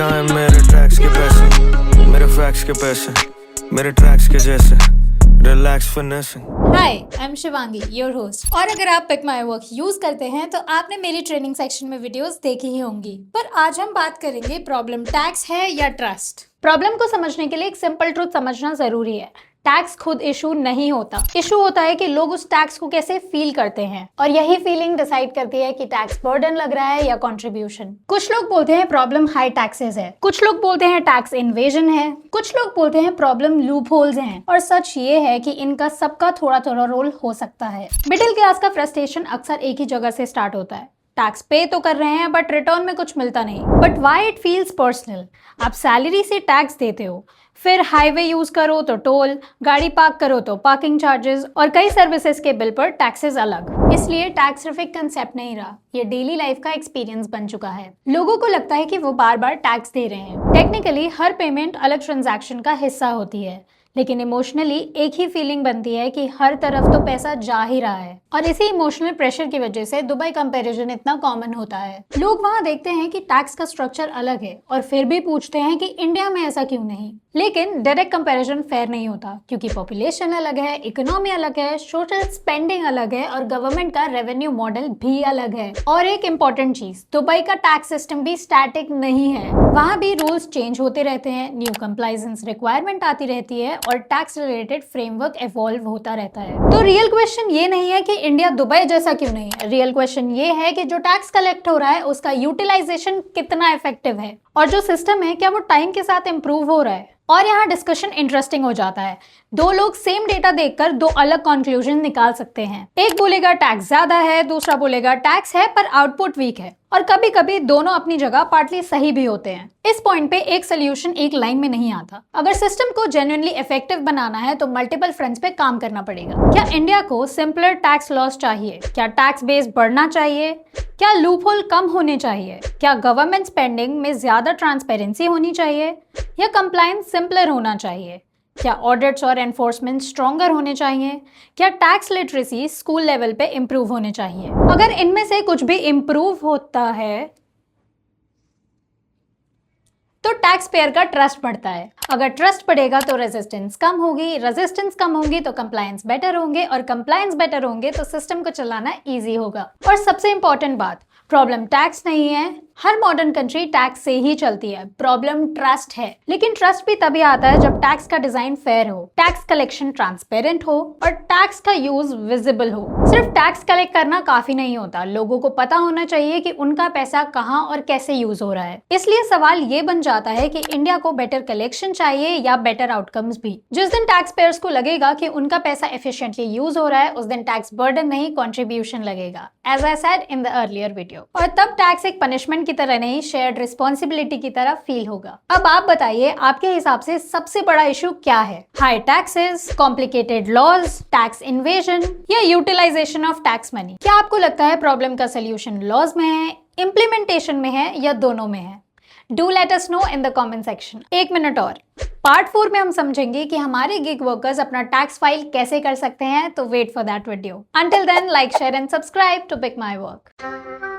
कहाँ है मेरे टैक्स के पैसे, मेरे फैक्स के पैसे, मेरे ट्रैक्स के जैसे relax finishing. Hi, I am Shivangi, your host. और अगर आप पिक माई वर्क यूज करते हैं तो आपने मेरी ट्रेनिंग सेक्शन में वीडियोस देखी ही होंगी। पर आज हम बात करेंगे प्रॉब्लम टैक्स है या ट्रस्ट। प्रॉब्लम को समझने के लिए एक सिंपल ट्रूथ समझना जरूरी है। टैक्स खुद इशू नहीं होता, इशू होता है कि लोग उस टैक्स को कैसे फील करते हैं, और यही फीलिंग डिसाइड करती है कि टैक्स बर्डन लग रहा है या कंट्रीब्यूशन। कुछ लोग बोलते हैं प्रॉब्लम हाई टैक्सेस है, कुछ लोग बोलते हैं टैक्स इन्वेजन है, कुछ लोग बोलते हैं प्रॉब्लम लूप होल्स हैं, और सच ये है कि इनका सबका थोड़ा थोड़ा रोल हो सकता है। मिडिल क्लास का फ्रस्ट्रेशन अक्सर एक ही जगह से स्टार्ट होता है। टैक्स पे तो कर रहे हैं बट रिटर्न में कुछ मिलता नहीं। But why it feels personal. आप सैलरी से टैक्स देते हो, फिर हाईवे यूज करो तो टोल, गाड़ी पार्क करो तो पार्किंग चार्जेस, और कई सर्विसेज के बिल पर टैक्सेस अलग। इसलिए टैक्स सिर्फ एक कंसेप्ट नहीं रहा, ये डेली लाइफ का एक्सपीरियंस बन चुका है। लोगों को लगता है कि वो बार बार टैक्स दे रहे हैं। टेक्निकली हर पेमेंट अलग ट्रांजैक्शन का हिस्सा होती है, लेकिन इमोशनली एक ही फीलिंग बनती है कि हर तरफ तो पैसा जा ही रहा है। और इसी इमोशनल प्रेशर की वजह से दुबई कंपैरिजन इतना कॉमन होता है। लोग वहाँ देखते हैं कि टैक्स का स्ट्रक्चर अलग है और फिर भी पूछते हैं कि इंडिया में ऐसा क्यों नहीं। लेकिन डायरेक्ट कंपैरिजन फेयर नहीं होता, क्योंकि पॉपुलेशन अलग है, इकोनॉमी अलग है, सोशल स्पेंडिंग अलग है, और गवर्नमेंट का रेवेन्यू मॉडल भी अलग है। और एक इम्पोर्टेंट चीज, दुबई का टैक्स सिस्टम भी स्टैटिक नहीं है। वहाँ भी रूल्स चेंज होते रहते हैं, न्यू कंप्लायंस रिक्वायरमेंट आती रहती है, और टैक्स रिलेटेड फ्रेमवर्क एवॉल्व होता रहता है। तो रियल क्वेश्चन ये नहीं है कि इंडिया दुबई जैसा क्यों नहीं है। रियल क्वेश्चन ये है कि जो टैक्स कलेक्ट हो रहा है उसका यूटिलाइजेशन कितना इफेक्टिव है, और जो सिस्टम है क्या वो टाइम के साथ इंप्रूव हो रहा है। और यहाँ डिस्कशन इंटरेस्टिंग हो जाता है। दो लोग सेम डेटा देखकर दो अलग कंक्लूजन निकाल सकते हैं। एक बोलेगा टैक्स ज्यादा है, दूसरा बोलेगा टैक्स है पर आउटपुट वीक है, और कभी कभी दोनों अपनी जगह पार्टली सही भी होते हैं। इस पॉइंट पे एक सोल्यूशन एक लाइन में नहीं आता। अगर सिस्टम को जेन्युइनली इफेक्टिव बनाना है तो मल्टीपल फ्रंट्स पे काम करना पड़ेगा। क्या इंडिया को सिंपलर टैक्स लॉस चाहिए? क्या टैक्स बेस बढ़ना चाहिए? क्या लूपहोल कम होने चाहिए? क्या गवर्नमेंट स्पेंडिंग में ज्यादा ट्रांसपेरेंसी होनी चाहिए, या कंप्लायंस सिंपलर होना चाहिए? क्या ऑडिट्स और एनफोर्समेंट स्ट्रॉन्गर होने चाहिए? क्या टैक्स लिटरेसी स्कूल लेवल पे इम्प्रूव होने चाहिए? अगर इनमें से कुछ भी इम्प्रूव होता है तो टैक्स पेयर का ट्रस्ट बढ़ता है। अगर ट्रस्ट बढ़ेगा तो रेजिस्टेंस कम होगी, रेजिस्टेंस कम होगी तो कंप्लायंस बेटर होंगे, और कंप्लायंस बेटर होंगे तो सिस्टम को चलाना इजी होगा। और सबसे इंपॉर्टेंट बात, प्रॉब्लम टैक्स नहीं है। हर मॉडर्न कंट्री टैक्स से ही चलती है। प्रॉब्लम ट्रस्ट है। लेकिन ट्रस्ट भी तभी आता है जब टैक्स का डिजाइन फेयर हो, टैक्स कलेक्शन ट्रांसपेरेंट हो, और टैक्स का यूज विजिबल हो। सिर्फ टैक्स कलेक्ट करना काफी नहीं होता, लोगों को पता होना चाहिए कि उनका पैसा कहाँ और कैसे यूज हो रहा है। इसलिए सवाल ये बन जाता है कि इंडिया को बेटर कलेक्शन चाहिए या बेटर आउटकम्स भी। जिस दिन टैक्स पेयर्स को लगेगा कि उनका पैसा एफिशिएंटली यूज हो रहा है, उस दिन टैक्स बर्डन नहीं कंट्रीब्यूशन लगेगा, as I said in the earlier video. और तब टैक्स एक पनिशमेंट की तरह नहीं, शेयर्ड रिस्पॉन्सिबिलिटी की तरह फील होगा। अब आप बताइए, आपके हिसाब से सबसे बड़ा इशू क्या है? High taxes, complicated laws, tax evasion, या यूटिलाइजेशन ऑफ टैक्स मनी? क्या आपको लगता है प्रॉब्लम का सोल्यूशन लॉज में है, इम्प्लीमेंटेशन में है, या दोनों में है? Do let us know in the comment section. एक मिनट और, पार्ट 4 में हम समझेंगे कि हमारे गिग वर्कर्स अपना टैक्स फाइल कैसे कर सकते हैं। तो wait for that video. Until then, like, share and subscribe to pick my work.